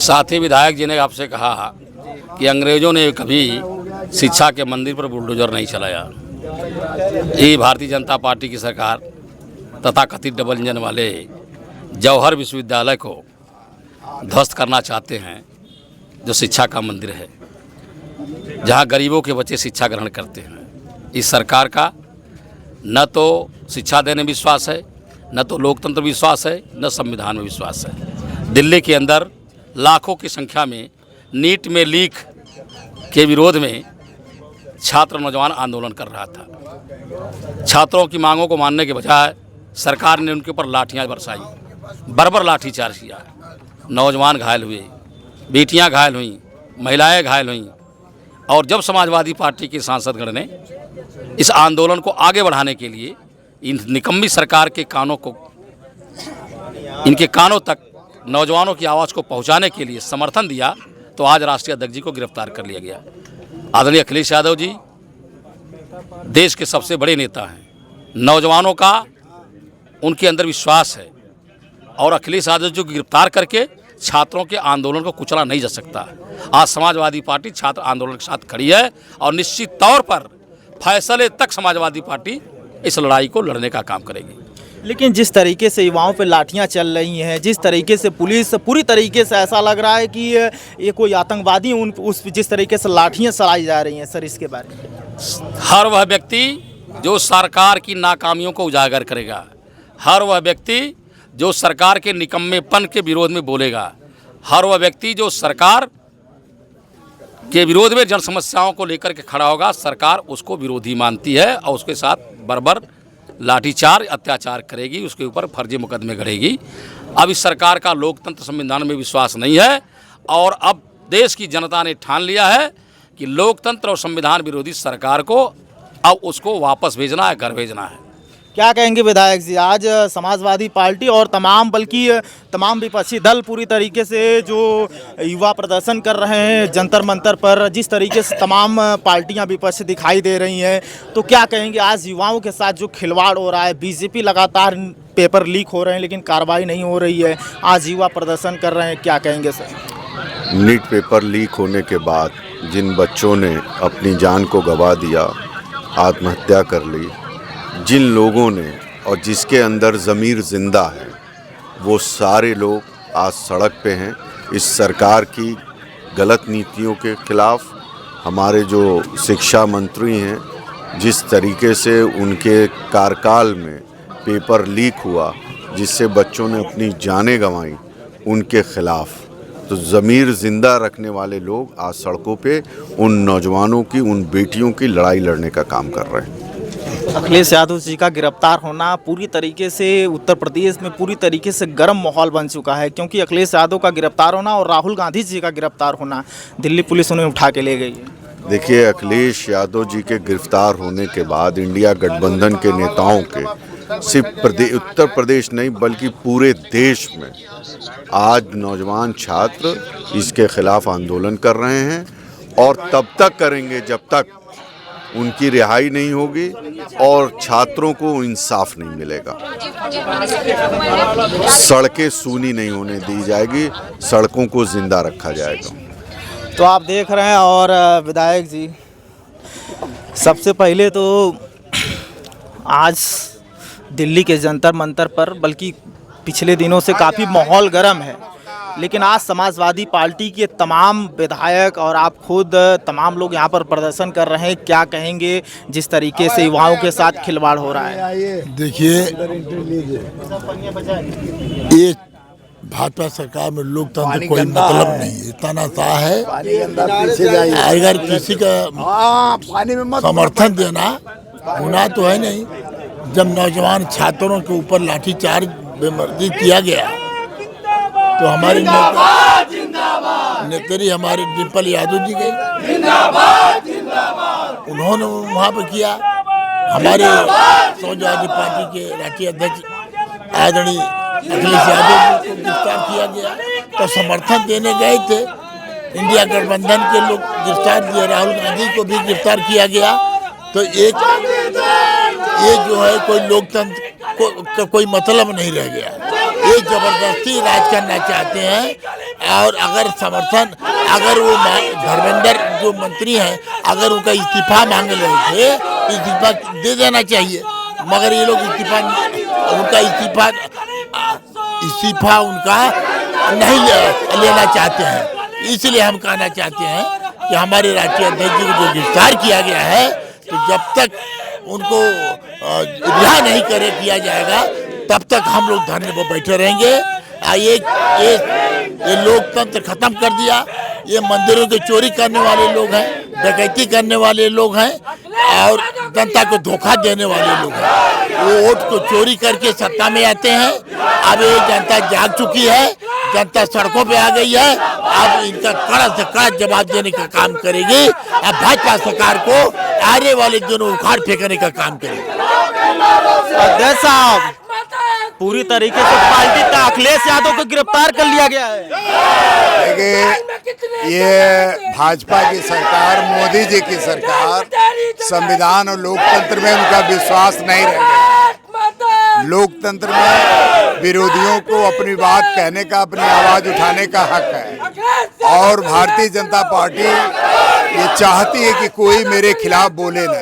साथी विधायक जी ने आपसे कहा कि अंग्रेजों ने कभी शिक्षा के मंदिर पर बुलडोजर नहीं चलाया। ये भारतीय जनता पार्टी की सरकार तथा कथित डबल इंजन वाले जवाहर विश्वविद्यालय को ध्वस्त करना चाहते हैं, जो शिक्षा का मंदिर है, जहां गरीबों के बच्चे शिक्षा ग्रहण करते हैं। इस सरकार का न तो शिक्षा देने में विश्वास है, न तो लोकतंत्र विश्वास है, न संविधान में विश्वास है। दिल्ली के अंदर लाखों की संख्या में नीट में लीक के विरोध में छात्र नौजवान आंदोलन कर रहा था। छात्रों की मांगों को मानने के बजाय सरकार ने उनके ऊपर लाठियां बरसाई, बर्बर लाठीचार्ज किया। नौजवान घायल हुए, बेटियां घायल हुईं, महिलाएं घायल हुईं। और जब समाजवादी पार्टी के सांसदगण ने इस आंदोलन को आगे बढ़ाने के लिए इन निकम्मी सरकार के कानों को, इनके कानों तक नौजवानों की आवाज़ को पहुंचाने के लिए समर्थन दिया, तो आज राष्ट्रीय अध्यक्ष जी को गिरफ्तार कर लिया गया। आदरणीय अखिलेश यादव जी देश के सबसे बड़े नेता हैं। नौजवानों का उनके अंदर विश्वास है और अखिलेश यादव जी को गिरफ्तार करके छात्रों के आंदोलन को कुचला नहीं जा सकता। आज समाजवादी पार्टी छात्र आंदोलन के साथ खड़ी है और निश्चित तौर पर फैसले तक समाजवादी पार्टी इस लड़ाई को लड़ने का काम करेगी। लेकिन जिस तरीके से युवाओं पे लाठियां चल रही हैं, जिस तरीके से पुलिस पूरी तरीके से ऐसा लग रहा है कि ये कोई आतंकवादी उस जिस तरीके से लाठियां चलाई जा रही हैं, सर इसके बारे में हर वह व्यक्ति जो सरकार की नाकामियों को उजागर करेगा, हर वह व्यक्ति जो सरकार के निकम्मेपन के विरोध में बोलेगा, हर वह व्यक्ति जो सरकार के विरोध में जन समस्याओं को लेकर के खड़ा होगा, सरकार उसको विरोधी मानती है और उसके साथ बर्बर लाठीचार्ज अत्याचार करेगी, उसके ऊपर फर्जी मुकदमे गढ़ेगी। अब इस सरकार का लोकतंत्र संविधान में विश्वास नहीं है और अब देश की जनता ने ठान लिया है कि लोकतंत्र और संविधान विरोधी सरकार को अब उसको वापस भेजना है, घर भेजना है। क्या कहेंगे विधायक जी, आज समाजवादी पार्टी और तमाम विपक्षी दल पूरी तरीके से जो युवा प्रदर्शन कर रहे हैं जंतर मंतर पर, जिस तरीके से तमाम पार्टियां विपक्ष दिखाई दे रही हैं, तो क्या कहेंगे आज युवाओं के साथ जो खिलवाड़ हो रहा है? बीजेपी लगातार पेपर लीक हो रहे हैं लेकिन कार्रवाई नहीं हो रही है, आज युवा प्रदर्शन कर रहे हैं, क्या कहेंगे सर? नीट पेपर लीक होने के बाद जिन बच्चों ने अपनी जान को गंवा दिया, आत्महत्या कर ली, जिन लोगों ने और जिसके अंदर ज़मीर ज़िंदा है, वो सारे लोग आज सड़क पे हैं। इस सरकार की गलत नीतियों के खिलाफ हमारे जो शिक्षा मंत्री हैं, जिस तरीके से उनके कार्यकाल में पेपर लीक हुआ जिससे बच्चों ने अपनी जानें गंवाई, उनके खिलाफ तो ज़मीर ज़िंदा रखने वाले लोग आज सड़कों पे उन नौजवानों की, उन बेटियों की लड़ाई लड़ने का काम कर रहे हैं। अखिलेश यादव जी का गिरफ्तार होना पूरी तरीके से उत्तर प्रदेश में पूरी तरीके से गर्म माहौल बन चुका है, क्योंकि अखिलेश यादव का गिरफ्तार होना और राहुल गांधी जी का गिरफ्तार होना, दिल्ली पुलिस उन्हें उठा के ले गई है। देखिए, अखिलेश यादव जी के गिरफ्तार होने के बाद इंडिया गठबंधन के नेताओं के सिर्फ उत्तर प्रदेश नहीं बल्कि पूरे देश में आज नौजवान छात्र इसके खिलाफ आंदोलन कर रहे हैं और तब तक करेंगे जब तक उनकी रिहाई नहीं होगी और छात्रों को इंसाफ नहीं मिलेगा। सड़कें सूनी नहीं होने दी जाएगी, सड़कों को जिंदा रखा जाएगा। तो आप देख रहे हैं। और विधायक जी, सबसे पहले तो आज दिल्ली के जंतर मंतर पर, बल्कि पिछले दिनों से काफ़ी माहौल गर्म है, लेकिन आज समाजवादी पार्टी के तमाम विधायक और आप खुद तमाम लोग यहाँ पर प्रदर्शन कर रहे हैं, क्या कहेंगे जिस तरीके से युवाओं के साथ खिलवाड़ हो रहा है? देखिए, ये भाजपा सरकार में लोकतंत्र कोई मतलब नहीं, इतना सा है। अगर किसी का समर्थन देना होना तो है नहीं। जब नौजवान छात्रों के ऊपर लाठीचार्ज बेमर्दी किया गया तो हमारे नेत्री हमारे डिम्पल यादव जी गई, उन्होंने वहाँ पे किया। हमारे समाजवादी पार्टी के राष्ट्रीय अध्यक्ष आदरणीय अखिलेश यादव जी को गिरफ्तार किया गया, तो समर्थन देने गए थे। इंडिया गठबंधन के लोग गिरफ्तार किए, राहुल गांधी को भी गिरफ्तार किया गया। तो ये जो है कोई लोकतंत्र को कोई मतलब नहीं रह गया। ये जबरदस्ती राज करना चाहते हैं। और अगर समर्थन, अगर वो धर्मेंद्र जो मंत्री हैं, अगर उनका इस्तीफा मांग रहे थे, इस्तीफा दे देना चाहिए, मगर ये लोग इस्तीफा उनका नहीं लेना चाहते हैं। इसलिए हम कहना चाहते हैं कि हमारे राष्ट्रीय अध्यक्ष जी को जो गिरफ्तार किया गया है, तो जब तक उनको रिहा नहीं किया जाएगा, तब तक हम लोग धरने पर बैठे रहेंगे। ये लोकतंत्र खत्म कर दिया। ये मंदिरों की चोरी करने वाले लोग हैं, डकैती करने वाले लोग हैं और जनता को धोखा देने वाले लोग हैं। वो वोट को चोरी करके सत्ता में आते हैं। अब ये जनता जाग चुकी है, जनता सड़कों पे आ गई है। अब इनका कड़ा से कड़ा जवाब देने का काम करेगी। अब भाजपा सरकार को आने वाले दिनों उखाड़ फेंकने का काम करेगी। अध्यक्ष साहब, पूरी तरीके से पार्टी का अखिलेश यादव को गिरफ्तार कर लिया गया है। देखिए, ये भाजपा की सरकार, मोदी जी की सरकार, संविधान और लोकतंत्र में उनका विश्वास नहीं रह गया। लोकतंत्र में विरोधियों को अपनी बात कहने का, अपनी आवाज उठाने का हक है और भारतीय जनता पार्टी ये चाहती है कि कोई मेरे खिलाफ बोले नहीं।